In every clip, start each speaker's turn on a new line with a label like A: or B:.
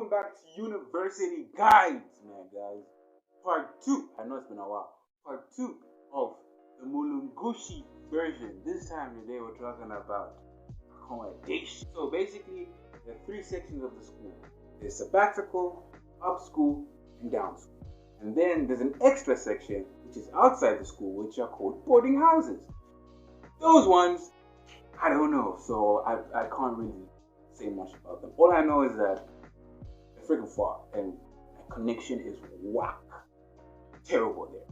A: welcome back to University Guides, man, guys. Part 2, I know it's been a while. Part 2 of the Mulungushi version. This time today we're talking about accommodation. So basically, there are 3 sections of the school. There's sabbatical, up school, and down school. And then there's an extra section, which is outside the school, which are called boarding houses. Those ones, I don't know, so I can't really say much about them. All I know is that they're freaking far and my connection is whack. Terrible there.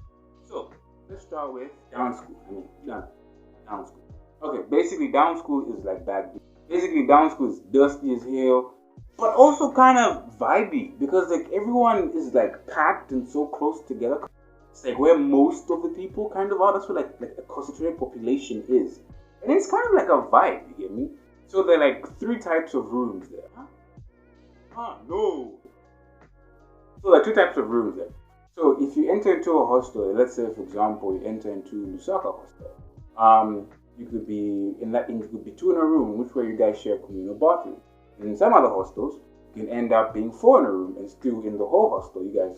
A: So let's start with down school. Down school. Okay, basically down school is like bad. Basically down school is dusty as hell, but also kind of vibey because like everyone is like packed and so close together. It's like where most of the people kind of are. That's where like a concentrated population is. And it's kind of like a vibe, you get me? So there are like 3 types of rooms there. No. So there are 2 types of rooms there. So if you enter into a hostel, let's say for example you enter into Lusaka hostel, you could be you could be 2 in a room, which way you guys share a communal bathroom. And in some other hostels, you can end up being 4 in a room and still in the whole hostel you guys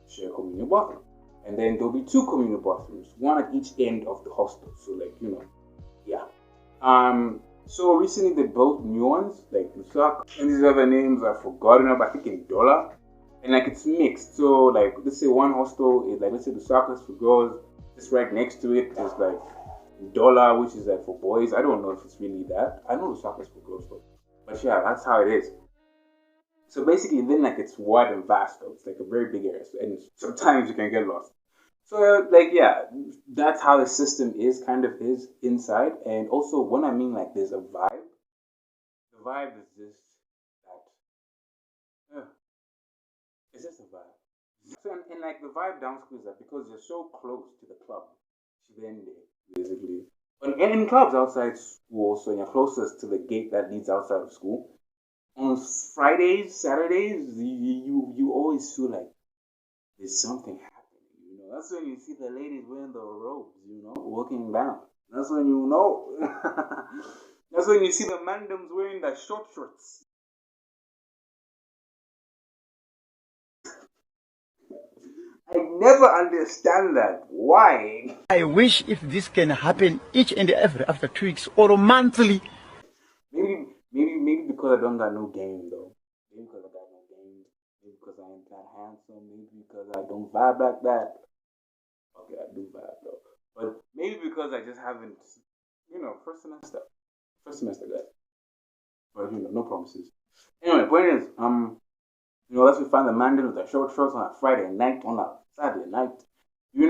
A: share a communal bathroom. And then there'll be 2 communal bathrooms, 1 at each end of the hostel. So like, you know, yeah. So recently they built new ones like Lusaka, and these other names I've forgotten about. I think in Dollar, and like it's mixed. So like let's say one hostel is like, let's say Lusaka is for girls. Just right next to it is like Dollar, which is like for boys. I don't know if it's really that. I know Lusaka is for girls though, but yeah, that's how it is. So basically, then like it's wide and vast though. It's like a very big area, and sometimes you can get lost. So like yeah, that's how the system is inside. And also when I mean like there's a vibe, the vibe is just that it's just a vibe. So and like the vibe down school is that because you're so close to the club, Chivende, basically. And in clubs outside school, so you're closest to the gate that leads outside of school. On Fridays, Saturdays, you always feel like there's something happening. That's when you see the ladies wearing the robes, walking down. That's when you know. That's when you see the mandoms wearing the short shorts. I never understand that. Why?
B: I wish if this can happen each and every after 2 weeks or monthly.
A: Maybe because I don't got no game though. Maybe because I got no game. Maybe because I ain't that handsome. Maybe because I don't vibe like that. Okay, I do vibe though. But maybe because I just haven't, first semester. Guys. But no promises. Anyway, point is, let's we find the man with the short shorts on a Friday night, on a Saturday night. You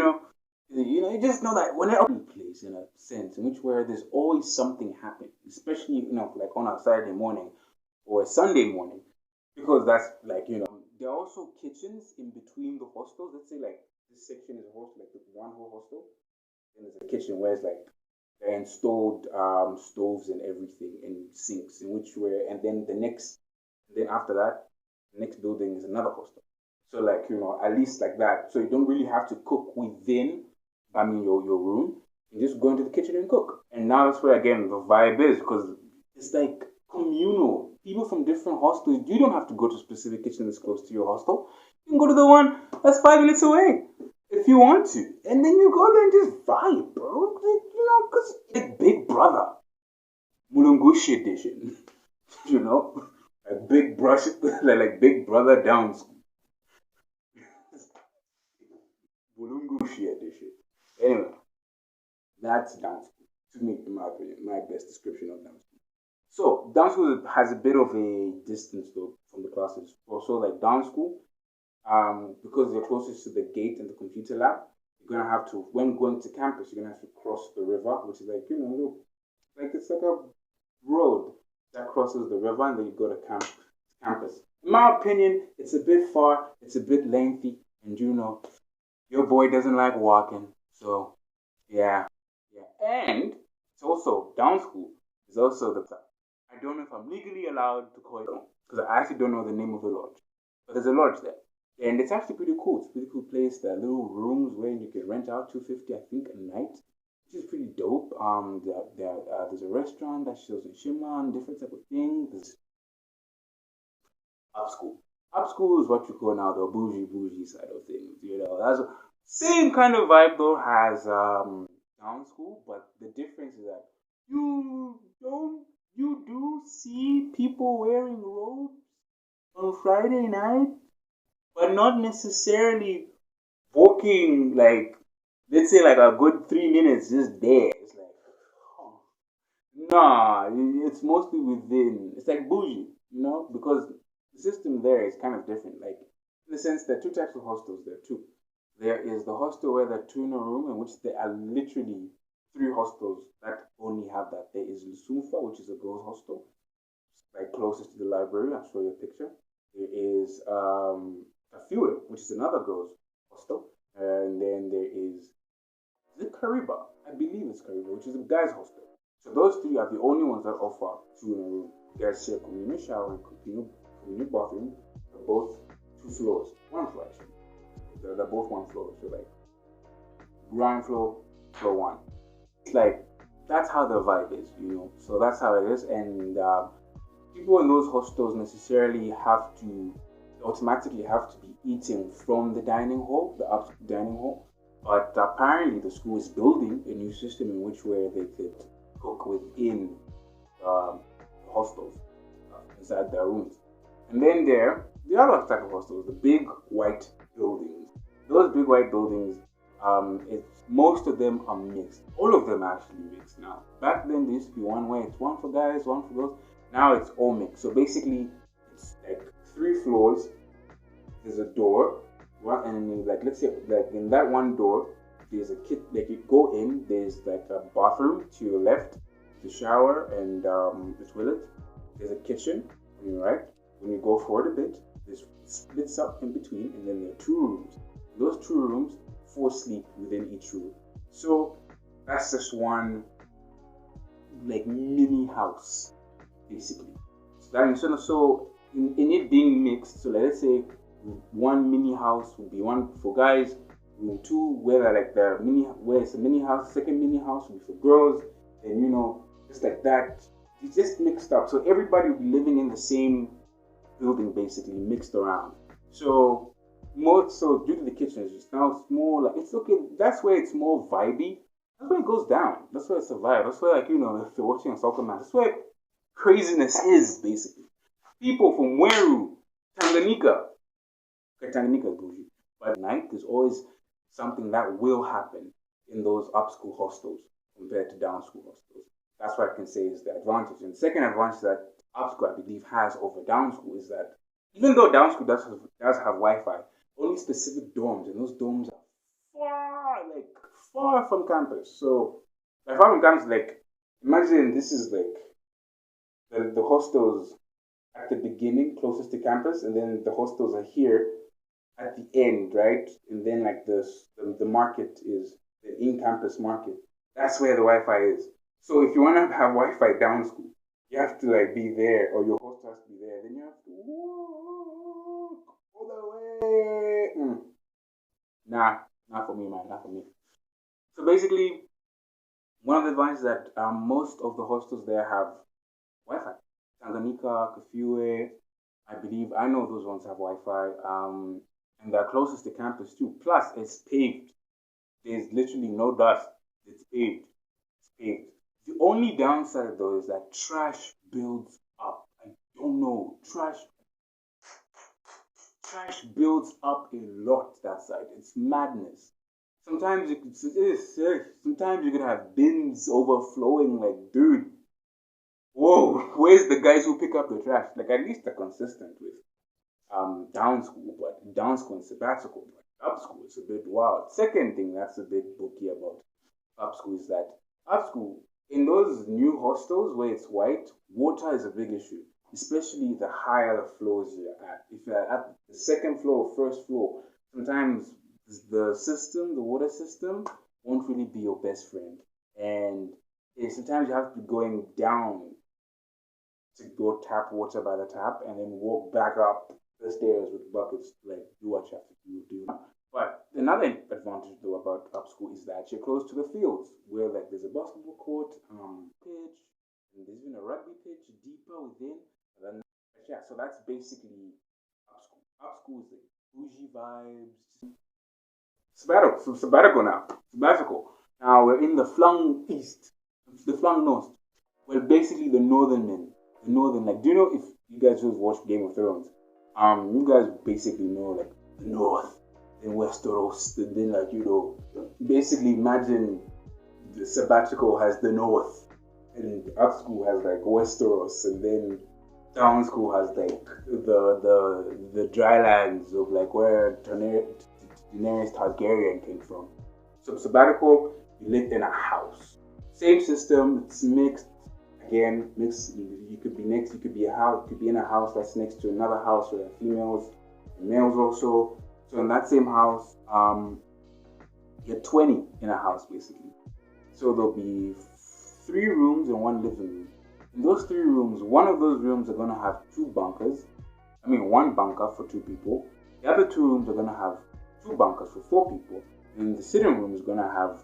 A: just know that whenever you place in a sense in which where there's always something happening, especially like on a Saturday morning or a Sunday morning, because that's like there are also kitchens in between the hostels. Let's say like this section is a hostel, like one whole hostel. Then there's a kitchen where it's like they're installed stoves and everything and sinks in which where, and then then after that, the next building is another hostel. So like at least like that. So you don't really have to cook within. Your room. You just go into the kitchen and cook. And now that's where again the vibe is because it's like communal. People from different hostels. You don't have to go to a specific kitchen that's close to your hostel. You can go to the one that's 5 minutes away if you want to, and then you go there and just vibe, bro. Because like Big Brother, Mulungushi edition. Like Big Brush, like Big Brother down school. Mulungushi edition. Anyway, that's down school. To me, in my opinion, my best description of down school. So down school has a bit of a distance though from the classes. Also, like down school, because you're closest to the gate and the computer lab, you're gonna have to, when going to campus, you're gonna have to cross the river, which is like like it's like a road that crosses the river, and then you go to campus. In my opinion, it's a bit far, it's a bit lengthy, and your boy doesn't like walking, so yeah. And it's also down school. It's also I don't know if I'm legally allowed to call it because I actually don't know the name of the lodge, but there's a lodge there, and it's actually pretty cool. It's a pretty cool place. There are little rooms where you can rent out $250, I think, a night, which is pretty dope. There's a restaurant that shows in Shima and different type of things. There's up school. Up school is what you call now the bougie side of things. That's same kind of vibe though has down school, but the difference is that you don't you do see people wearing robes on Friday night, but not necessarily walking like let's say like a good 3 minutes just there. It's like, oh, nah, it's mostly within. It's like bougie, because the system there is kind of different. Like in the sense, there are two types of hostels there too. There is the hostel where there are two in a room, in which there are literally three hostels that only have that. There is Lusumfa, which is a girls' hostel, like closest to the library. I'll show you a picture. There is Kafue, which is another girls' hostel, and then there is it Kariba? I believe it's Kariba, which is a guys' hostel. So those three are the only ones that offer two in a room. You guys share communal shower and communal bathroom. They're both 2 floors, 1 floor actually. They're both 1 floor. So like ground floor, floor one. It's like that's how the vibe is. So that's how it is, and people in those hostels necessarily automatically have to be eating from the dining hall, the up dining hall. But apparently, the school is building a new system in which where they could cook within the hostels inside their rooms. And then the other type of hostels, the big white buildings. Those big white buildings, most of them are mixed. All of them are actually mixed now. Back then, there used to be one way. It's one for guys, one for girls. Now it's all mixed. So basically, it's like 3 floors. There's a door, and like let's say like in that one door, there's a kit. Like you go in, there's like a bathroom to your left, the shower and the toilet. There's a kitchen on your right. When you go forward a bit, there's splits up in between, and then there are 2 rooms. Those 2 rooms, 4 sleep within each room. So that's just one like mini house, basically. So in it being mixed, so let's say one mini house would be one for guys, room 2 where it's a mini house, second mini house would be for girls, and just like that. It's just mixed up. So everybody would be living in the same building basically, mixed around. So due to the kitchen, it's just now it's more like it's okay. That's where it's more vibey. That's where it goes down. That's where it's a vibe. That's where if you're watching a soccer match, that's where craziness is basically. People from Weru, Tanganyika. Okay, Tanganyika is bougie. But at night, there's always something that will happen in those up-school hostels compared to down-school hostels. That's what I can say is the advantage. And the second advantage that up-school, I believe, has over down-school is that even though down-school does have Wi-Fi, only specific dorms, and those dorms are far from campus. So, like far from campus, like imagine this is like the hostels at the beginning, closest to campus, and then the hostels are here at the end, right? And then like the market is the in-campus market. That's where the Wi-Fi is. So if you want to have Wi-Fi down school, you have to like be there, or your host has to be there. Then you have to walk all the way. Nah, not for me, man. Not for me. So basically, one of the advantages that most of the hostels there have Wi-Fi. Tanganyika, Kafue, I believe I know those ones have Wi-Fi. And they're closest to campus too. Plus, it's paved. There's literally no dust. It's paved. It's paved. The only downside though is that trash builds up. I don't know. Trash builds up a lot that side. It's madness. Sometimes you could have bins overflowing. Like, dude, whoa, where's the guys who pick up the trash? Like, at least they're consistent with down school, but down school and sabbatical. But up school, it's a bit wild. Second thing that's a bit booky about up school is that up school, in those new hostels where it's white, water is a big issue, especially the higher the floors you're at. If you're at the second floor or first floor, sometimes the water system, won't really be your best friend. And sometimes you have to be going down to go tap water by the tap and then walk back up the stairs with buckets, like do what you have to do. But another advantage though about up school is that you're close to the fields, where like there's a basketball court, pitch, and there's even a rugby pitch deeper within. Yeah, so that's basically up school. schools, like bougie vibes. Sabbatical now. Sabbatical. Now we're in the flung east, the flung north. Well, basically the northern men, the northern. Like, do you know if you guys just watched Game of Thrones? You guys basically know like the north, then Westeros, and then like basically imagine the Sabbatical has the north, and up school has like Westeros, and then down school has like the dry lands of like where Daenerys Targaryen came from. So Sabbatical, you lived in a house. Same system, it's mixed. Again, mixed. You could be next. You could be a house. You could be in a house that's next to another house where there are females and males also. So in that same house, you're 20 in a house basically. So there'll be 3 rooms and 1 living room. In those 3 rooms, one of those rooms are gonna have 2 bunkers. I mean, 1 bunker for 2 people. The other 2 rooms are gonna have 2 bunkers for 4 people. And the sitting room is gonna have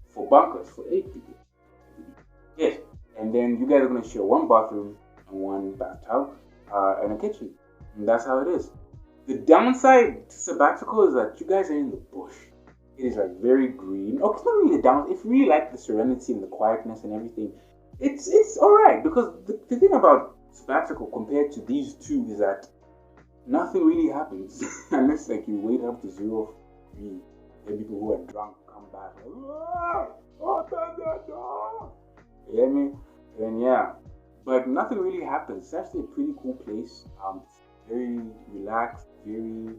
A: 4 bunkers for 8 people. Yes. And then you guys are gonna share 1 bathroom and 1 bathtub and a kitchen. And that's how it is. The downside to Sabbatical is that you guys are in the bush. It is like very green. Oh, it's not really the down. If you really like the serenity and the quietness and everything, it's alright. Because the thing about Sabbatical compared to these 2 is that nothing really happens unless like you wait up to 0-3. Then people who are drunk come back. Like, open the door. You get me? And yeah, but nothing really happens. It's actually a pretty cool place. Very relaxed, very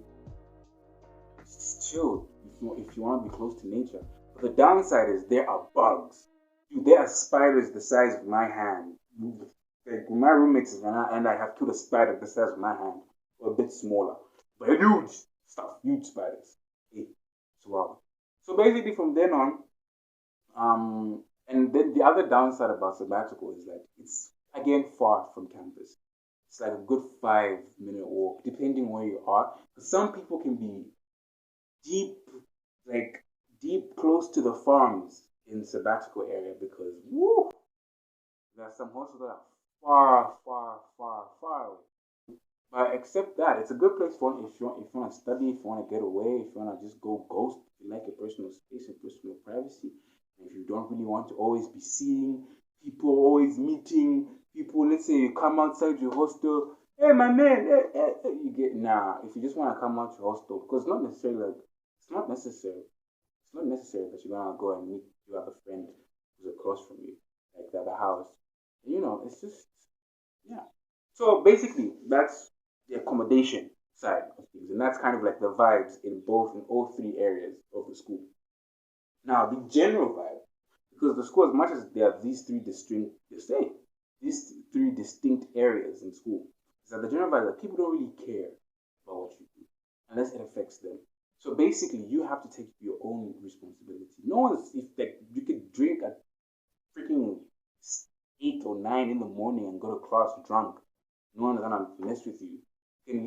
A: chilled. If you want to be close to nature. But the downside is there are bugs. Dude, there are spiders the size of my hand. Like my roommates and I have 2 the spiders the size of my hand, or a bit smaller, but huge stuff, huge spiders. It's wild. So basically, from then on, and then the other downside about Sabbatical is that it's again far from campus. It's like a good 5-minute walk, depending where you are. Because some people can be deep close to the farms in the Sabbatical area because there's some hostels that are far away. But except that, it's a good place for if you want to study, if you want to get away, if you want to just go ghost, if you like your personal space and personal privacy. If you don't really want to always be seeing people, always meeting people, let's say you come outside your hostel, hey my man, you get if you just want to come out your hostel, because it's not necessary that you're gonna go and meet your other friend who's across from you, like the other house. It's just So basically, that's the accommodation side of things, and that's kind of like the vibes in all 3 areas of the school. Now, the general vibe, because the school, as much as there are these 3 distinct areas in school, is that the general vibe that people don't really care about what you do unless it affects them. So basically, you have to take your own responsibility. No one's you could drink at freaking 8 or 9 in the morning and go to class drunk. No one's gonna mess with you. You can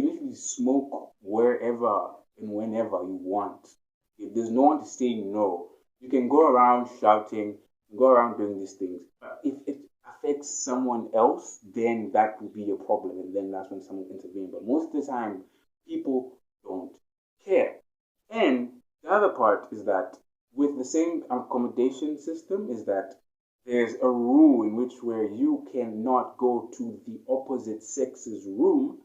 A: literally smoke wherever and whenever you want. If there's no one to say no, you can go around shouting, go around doing these things. But if it affects someone else, then that will be a problem, and then that's when someone intervenes. But most of the time, people don't care. And the other part is that with the same accommodation system is that there's a rule in which where you cannot go to the opposite sex's room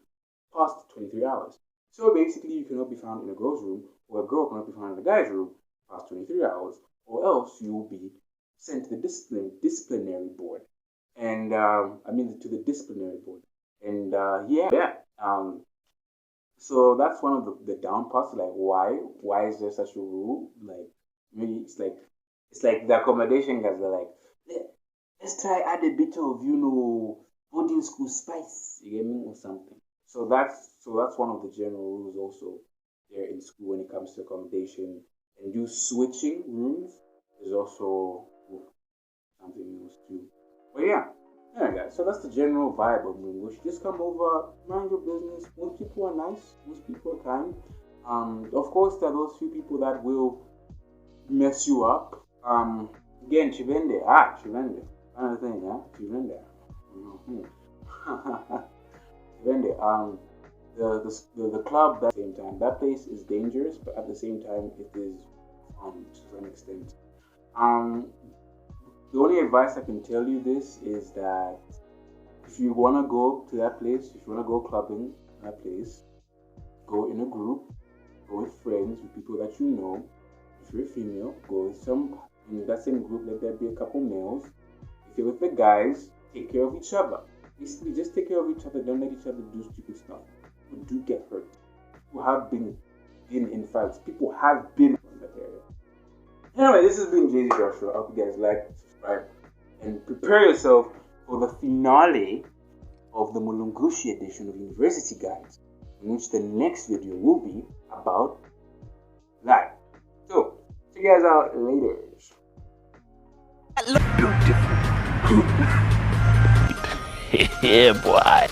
A: past 23 hours. So basically, you cannot be found in a girl's room, or a girl cannot be found in a guy's room past 23 hours, or else you will be sent to the disciplinary board. And to the disciplinary board. And so that's one of the down parts. Like, why is there such a rule? Like, maybe it's like the accommodation guys are like, let's try add a bit of boarding school spice, you get me, or something. So that's one of the general rules also there in school when it comes to accommodation. And you switching rooms is also something else too. But yeah, guys. So that's the general vibe of Mulungushi. Just come over, mind your business. Most people are nice. Most people are kind. Of course, there are those few people that will mess you up. Again, Chivende. Another thing, yeah, Chivende. Chivende. the club at the same time. That place is dangerous, but at the same time it is fun to an extent. The only advice I can tell you this is that if you wanna go to that place, if you wanna go clubbing in that place, go in a group, go with friends, with people that you know. If you're a female, go with some in that same group, let there be a couple males. If you're with the guys, take care of each other. Basically, just take care of each other. Don't let each other do stupid stuff. People do get hurt. People have been in fights. People have been in that area. Anyway, this has been Jay-Z Joshua. I hope you guys like, subscribe, and prepare yourself for the finale of the Mulungushi edition of University Guides, in which the next video will be about life. So, see you guys out later.
B: Beautiful. Yeah, boy.